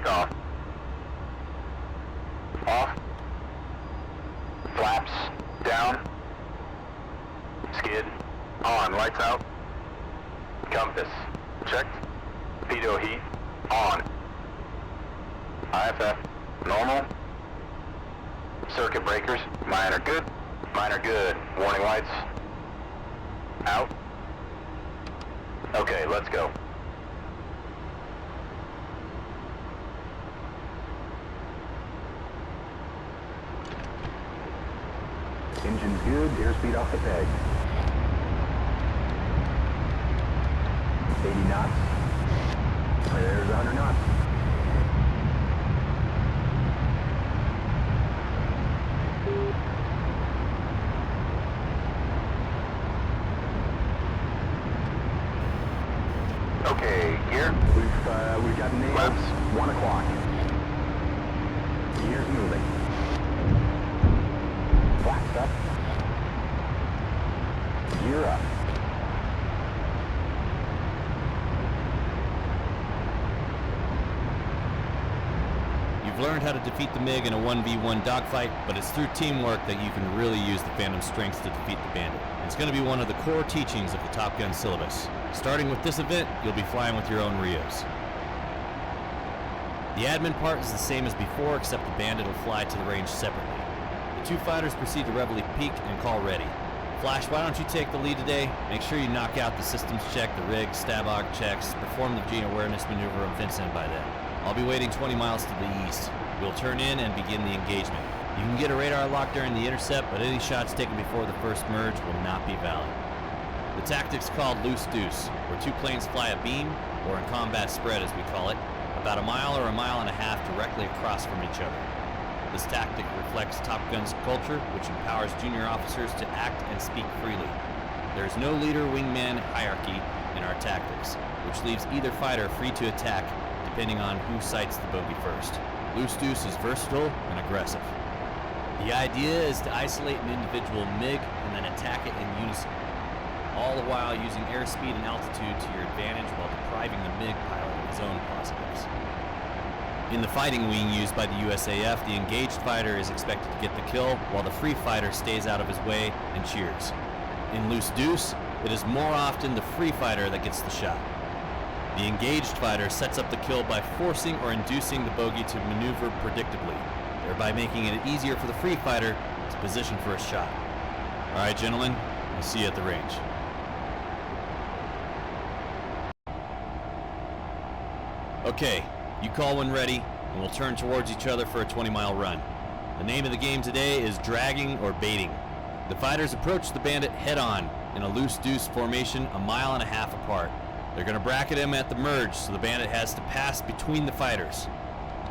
off. Off. Flaps. Down. Skid. On. Lights out. Compass. Checked. Pitot heat. On. IFF. Normal. Circuit breakers. Minor good. Minor good. Warning lights. Out. Okay, let's go. Engine's good, airspeed off the peg. 80 knots. There's 100 knots. Okay, gear. We've got nails. Flaps. 1 o'clock. Gear's moving. Flaps up. Gear up. You've learned how to defeat the MIG in a 1v1 dogfight, but it's through teamwork that you can really use the Phantom's strengths to defeat the Bandit. It's going to be one of the core teachings of the Top Gun syllabus. Starting with this event, you'll be flying with your own Rios. The admin part is the same as before, except the Bandit will fly to the range separately. The two fighters proceed to Reveille Peak and call ready. Flash, why don't you take the lead today? Make sure you knock out the systems check, the rig, stab-og checks, perform the G awareness maneuver of Vincent by then. I'll be waiting 20 miles to the east. We'll turn in and begin the engagement. You can get a radar lock during the intercept, but any shots taken before the first merge will not be valid. The tactic's called loose Deuce, where two planes fly a beam, or in combat spread as we call it, about a mile or a mile and a half directly across from each other. This tactic reflects Top Gun's culture, which empowers junior officers to act and speak freely. There is no leader-wingman hierarchy in our tactics, which leaves either fighter free to attack depending on who sights the bogey first. Loose Deuce is versatile and aggressive. The idea is to isolate an individual MiG and then attack it in unison, all the while using airspeed and altitude to your advantage while depriving the MiG pilot of his own positives. In the fighting wing used by the USAF, the engaged fighter is expected to get the kill while the free fighter stays out of his way and cheers. In Loose Deuce, it is more often the free fighter that gets the shot. The engaged fighter sets up the kill by forcing or inducing the bogey to maneuver predictably, thereby making it easier for the free fighter to position for a shot. All right, gentlemen, I'll see you at the range. Okay, you call when ready, and we'll turn towards each other for a 20-mile run. The name of the game today is dragging or baiting. The fighters approach the Bandit head-on in a loose Deuce formation a mile and a half apart. They're going to bracket him at the merge, so the Bandit has to pass between the fighters.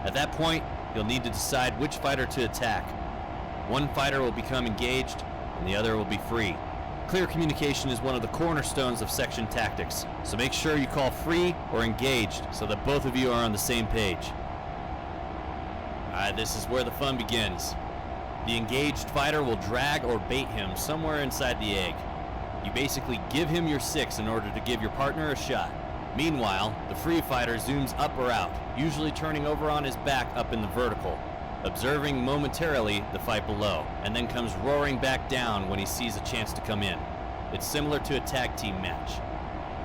At that point, you'll need to decide which fighter to attack. One fighter will become engaged, and the other will be free. Clear communication is one of the cornerstones of section tactics, so make sure you call free or engaged so that both of you are on the same page. Alright, this is where the fun begins. The engaged fighter will drag or bait him somewhere inside the egg. You basically give him your 6 in order to give your partner a shot. Meanwhile, the free fighter zooms up or out, usually turning over on his back up in the vertical, observing momentarily the fight below, and then comes roaring back down when he sees a chance to come in. It's similar to a tag team match.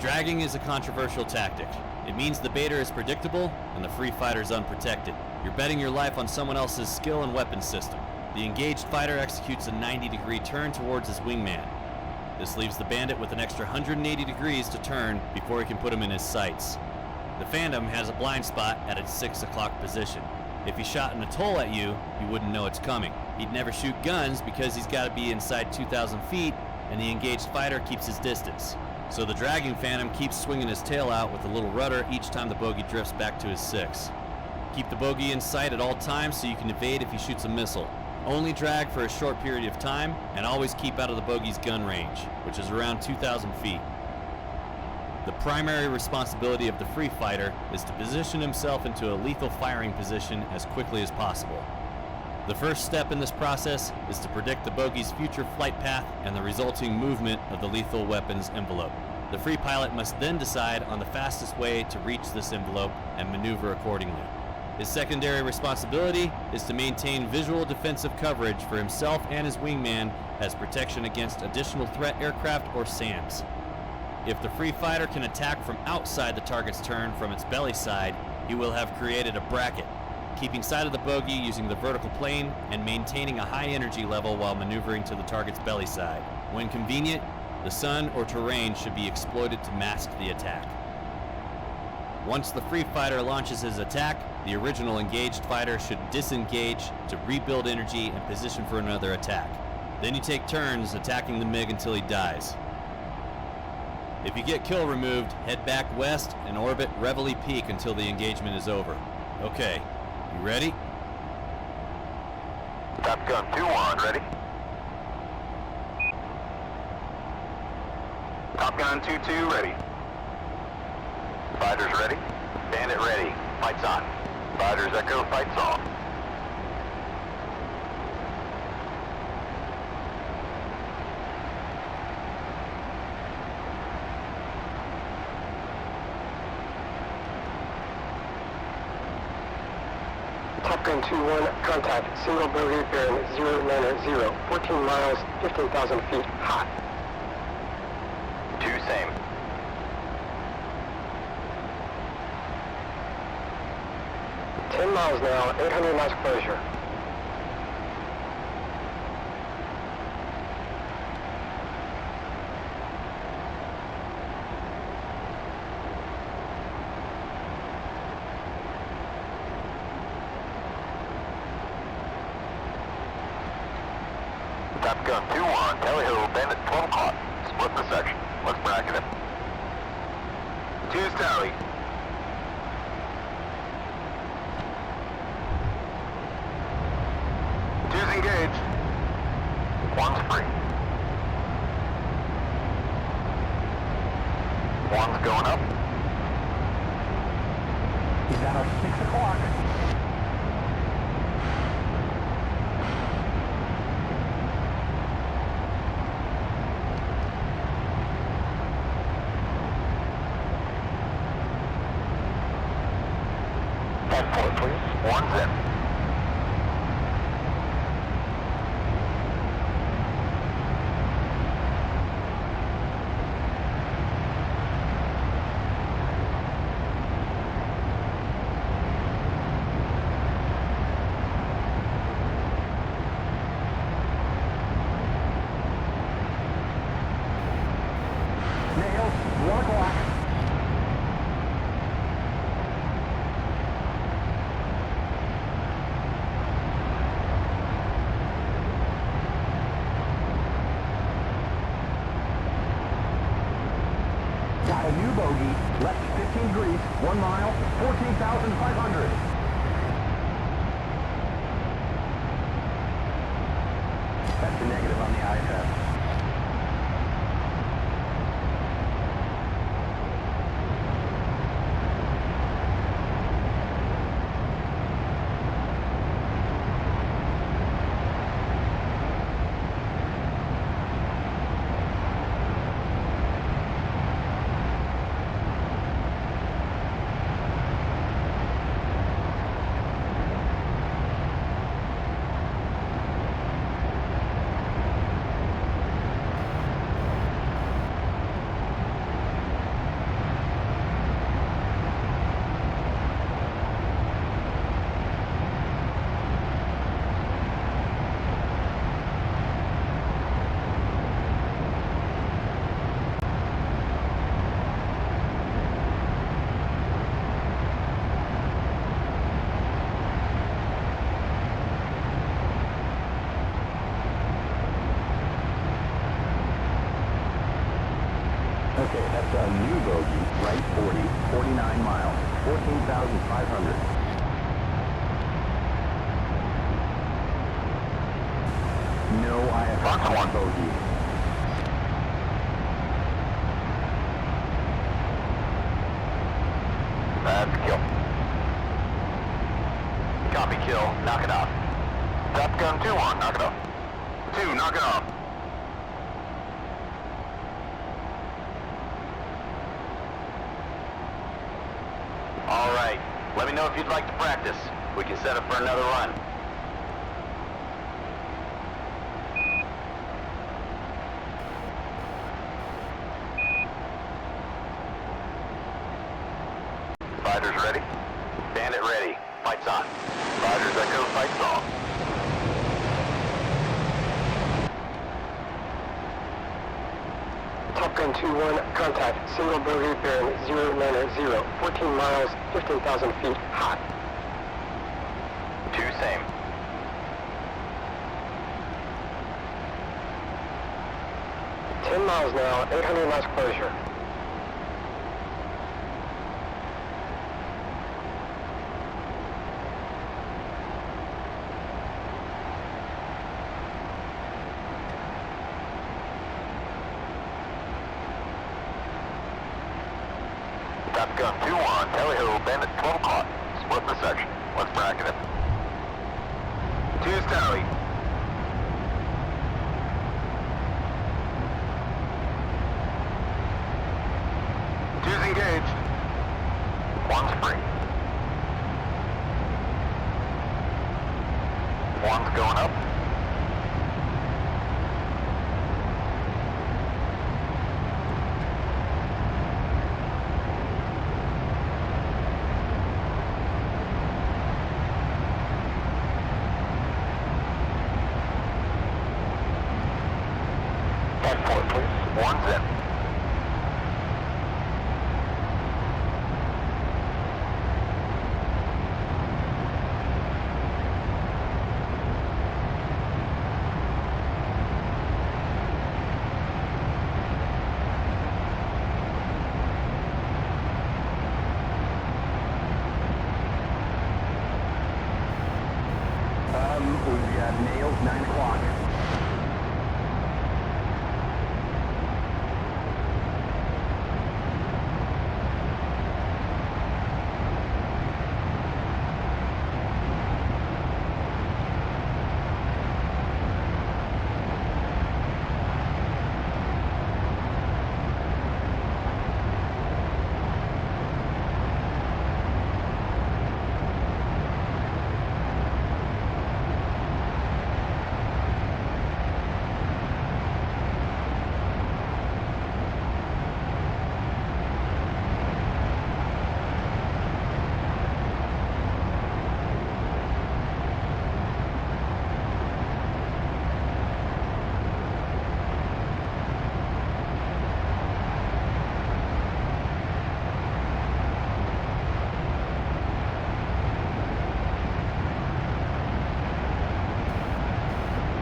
Dragging is a controversial tactic. It means the baiter is predictable and the free fighter is unprotected. You're betting your life on someone else's skill and weapon system. The engaged fighter executes a 90-degree turn towards his wingman. This leaves the Bandit with an extra 180 degrees to turn before he can put him in his sights. The Phantom has a blind spot at its 6 o'clock position. If he shot an atoll at you, you wouldn't know it's coming. He'd never shoot guns because he's got to be inside 2,000 feet, and the engaged fighter keeps his distance. So the dragging Phantom keeps swinging his tail out with a little rudder each time the bogey drifts back to his 6. Keep the bogey in sight at all times so you can evade if he shoots a missile. Only drag for a short period of time, and always keep out of the bogey's gun range, which is around 2,000 feet. The primary responsibility of the free fighter is to position himself into a lethal firing position as quickly as possible. The first step in this process is to predict the bogey's future flight path and the resulting movement of the lethal weapon's envelope. The free pilot must then decide on the fastest way to reach this envelope and maneuver accordingly. His secondary responsibility is to maintain visual defensive coverage for himself and his wingman as protection against additional threat aircraft or SAMs. If the free fighter can attack from outside the target's turn from its belly side, he will have created a bracket, keeping sight of the bogey using the vertical plane and maintaining a high energy level while maneuvering to the target's belly side. When convenient, the sun or terrain should be exploited to mask the attack. Once the free fighter launches his attack, the original engaged fighter should disengage to rebuild energy and position for another attack. Then you take turns attacking the MiG until he dies. If you get kill removed, head back west and orbit Reveille Peak until the engagement is over. Okay, you ready? Top Gun 2-1, ready? Top Gun 2-2, ready. Fighters ready. Bandit ready. Fights on. Fighters echo, fights on. Top Gun 2-1, contact single bogey bearing 090, 14 miles, 15,000 feet, hot. 2 same. Miles now, 800 knots closure. Top Gun 2-1, Tally Ho, Bandit 12 o'clock. Split the section. Let's bracket him. 2's Tally. 2's engaged. 1's free. 1's going up. He's at our 6 o'clock. F-4E, 1's in. Nails, 1 o'clock. Got a new bogey, left 15 degrees, 1 mile, 14,500. That's a negative on the IFS. Okay, that's a new bogey, right 40, 49 miles, 14,500. No IFS on bogey. That's a kill. Copy kill, knock it off. Top Gun 2-1, knock it off. 2, knock it off. All right, Let me know if you'd like to practice. We can set up for another run. Fighters ready? Bandit ready. Fights on. Fighters echo, fights on. Top Gun 2-1, contact, single bogey bearing 090, 14 miles, 15,000 feet, hot. 2 same. Miles now, 800 knots closure. Top Gun 2-1, Tally Ho, Bandit 12 o'clock. Split the section. Let's bracket it. 2's Tally. 2's engaged. 1's free. 1's going up. F-4, please. 1's in. We've got nails, 9 o'clock.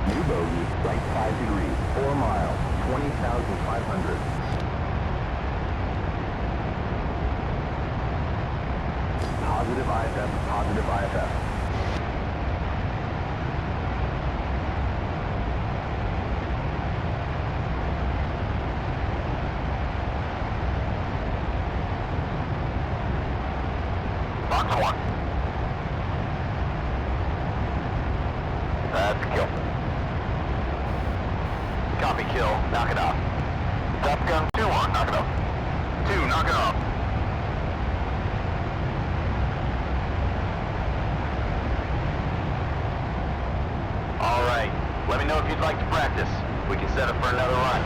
New bogey, right 5 degrees, 4 miles, 20,500. Positive IFF, positive IFF. Box 1. That's a kill. Copy kill, knock it off. Top Gun 2-1, knock it off. 2, knock it off. Alright, let me know if you'd like to practice. We can set up for another run.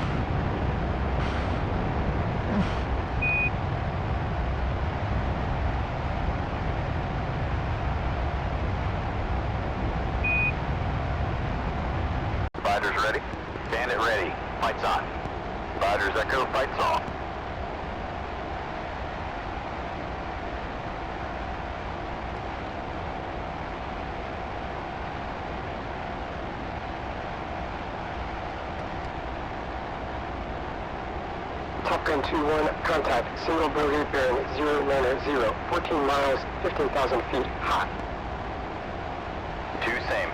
Fighters ready? Bandit ready. Fights on. Fighters echo, fights on. Top Gun 2-1, contact, single bogey bearing 090, 14 miles, 15,000 feet, hot. 2 same.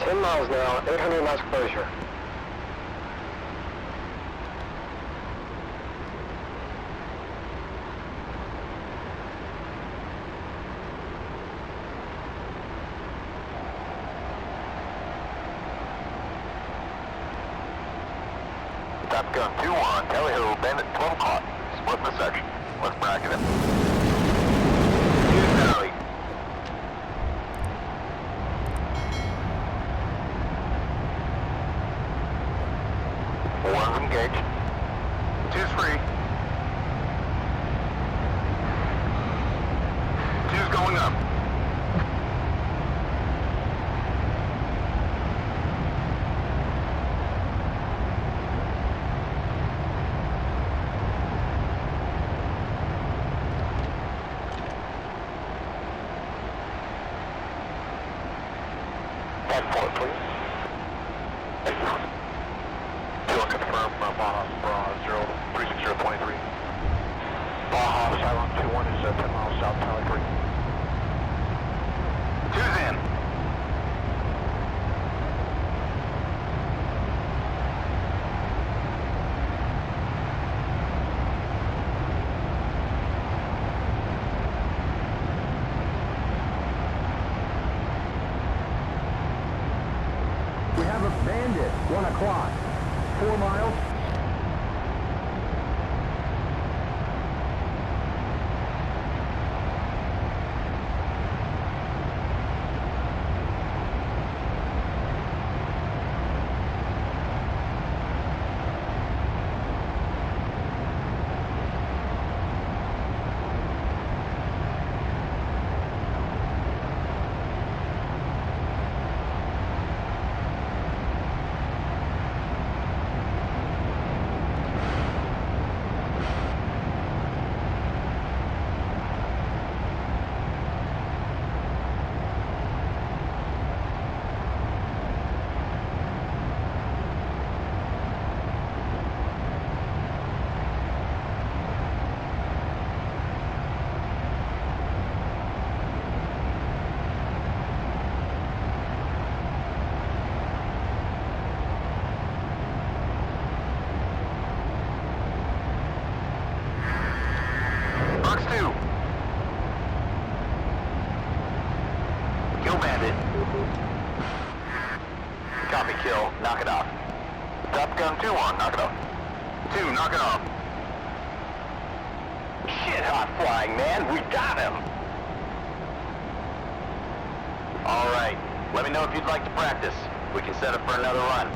Miles now, 800 knots closure. Top gun 2-1, Tally Ho, bandit 12 o'clock. Split the section. Let's bracket him. 2 Tally. One's engaged. 2's free. 2's going up. F-4, please. You'll confirm Baja 03623. Baja Cylon 21 is 10 miles south, Tower 3. 2's in. We have a bandit, 1 o'clock, 4 miles. Box 2. Kill bandit. Copy kill. Knock it off. Top gun 2-1. Knock it off. 2. Knock it off. Shit hot flying, man. We got him. All right. Let me know if you'd like to practice. We can set up for another run.